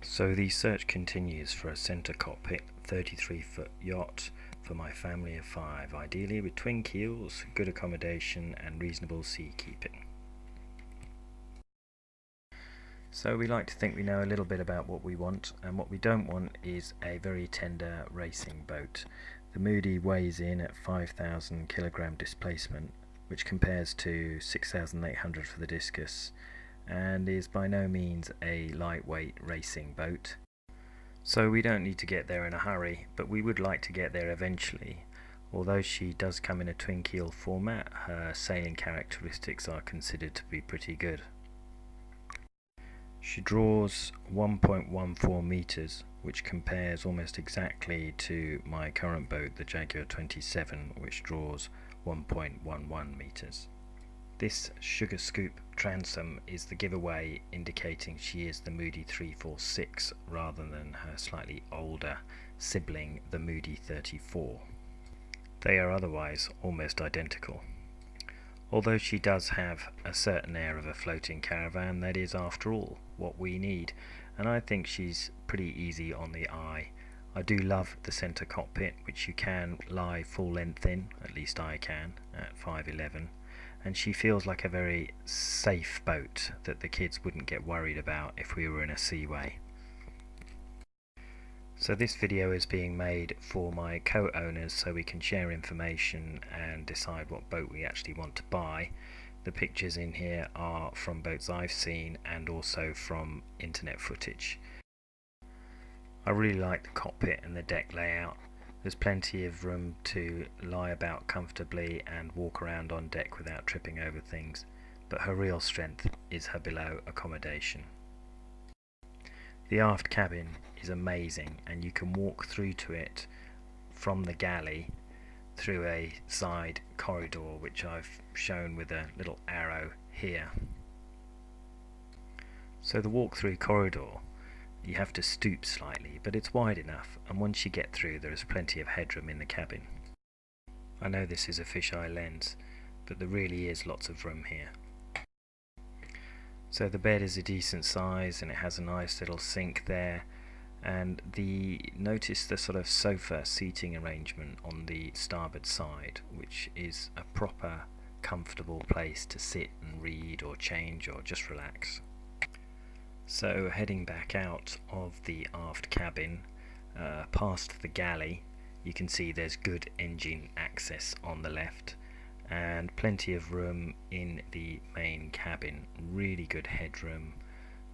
So the search continues for a centre cockpit 33-foot yacht for my family of 5, ideally with twin keels, good accommodation and reasonable sea keeping. So we like to think we know a little bit about what we want, and what we don't want is a very tender racing boat. The Moody weighs in at 5,000 kilogram displacement, which compares to 6,800 for the Discus, and is by no means a lightweight racing boat. So we don't need to get there in a hurry, but we would like to get there eventually. Although she does come in a twin keel format, her sailing characteristics are considered to be pretty good. She draws 1.14 meters, which compares almost exactly to my current boat, the Jaguar 27, which draws 1.11 meters. This sugar scoop transom is the giveaway, indicating she is the Moody 346 rather than her slightly older sibling, the Moody 34. They are otherwise almost identical. Although she does have a certain air of a floating caravan, that is after all what we need, and I think she's pretty easy on the eye. I do love the centre cockpit, which you can lie full length in, at least I can, at 5'11", and she feels like a very safe boat that the kids wouldn't get worried about if we were in a seaway. So this video is being made for my co-owners so we can share information and decide what boat we actually want to buy. The pictures in here are from boats I've seen and also from internet footage. I really like the cockpit and the deck layout. There's plenty of room to lie about comfortably and walk around on deck without tripping over things, but her real strength is her below accommodation. The aft cabin is amazing, and you can walk through to it from the galley through a side corridor, which I've shown with a little arrow here. So the walk-through corridor, you have to stoop slightly, but it's wide enough, and once you get through there is plenty of headroom in the cabin. I know this is a fisheye lens, but there really is lots of room here. So the bed is a decent size and it has a nice little sink there, and notice the sort of sofa seating arrangement on the starboard side, which is a proper comfortable place to sit and read or change or just relax. So heading back out of the aft cabin, past the galley, you can see there's good engine access on the left and plenty of room in the main cabin. Really good headroom,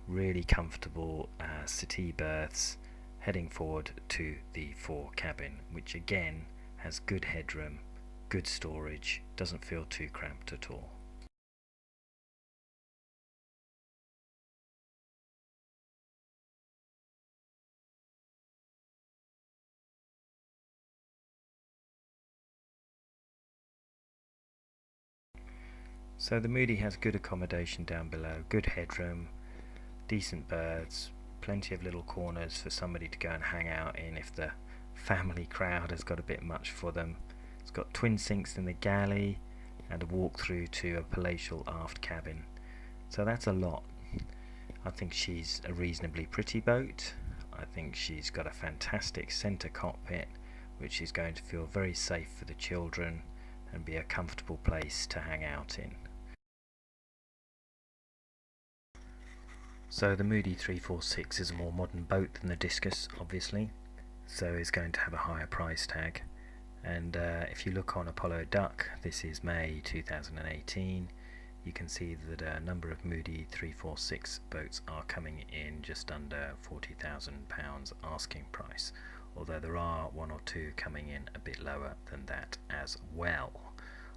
really comfortable settee berths heading forward to the fore cabin, which again has good headroom, good storage, doesn't feel too cramped at all. So the Moody has good accommodation down below, good headroom, decent berths, plenty of little corners for somebody to go and hang out in if the family crowd has got a bit much for them. It's got twin sinks in the galley and a walk through to a palatial aft cabin. So that's a lot. I think she's a reasonably pretty boat. I think she's got a fantastic centre cockpit, which is going to feel very safe for the children and be a comfortable place to hang out in. So the Moody 346 is a more modern boat than the Discus, obviously, so is going to have a higher price tag. And if you look on Apollo Duck, this is May 2018, you can see that a number of Moody 346 boats are coming in just under £40,000 asking price, although there are one or two coming in a bit lower than that as well.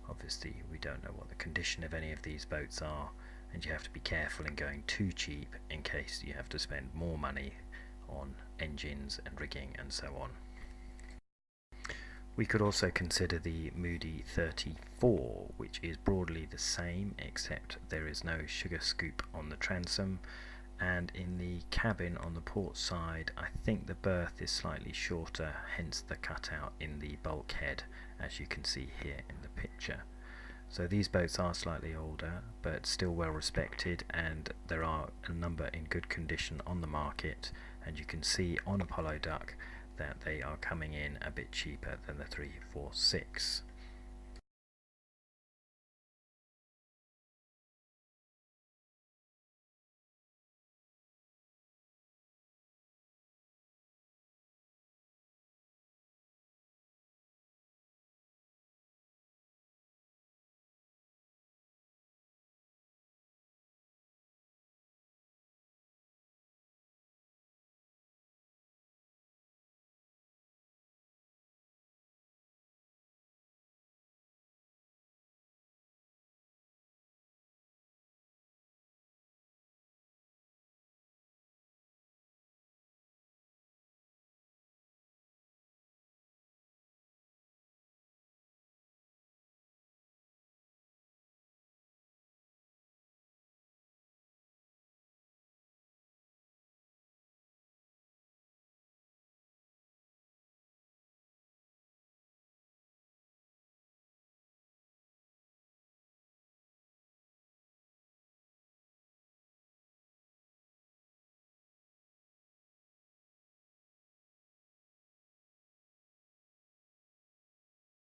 Obviously we don't know what the condition of any of these boats are, and you have to be careful in going too cheap in case you have to spend more money on engines and rigging and so on. We could also consider the Moody 34, which is broadly the same except there is no sugar scoop on the transom, and in the cabin on the port side I think the berth is slightly shorter, hence the cutout in the bulkhead as you can see here in the picture. So these boats are slightly older but still well respected, and there are a number in good condition on the market, and you can see on Apollo Duck that they are coming in a bit cheaper than the 346.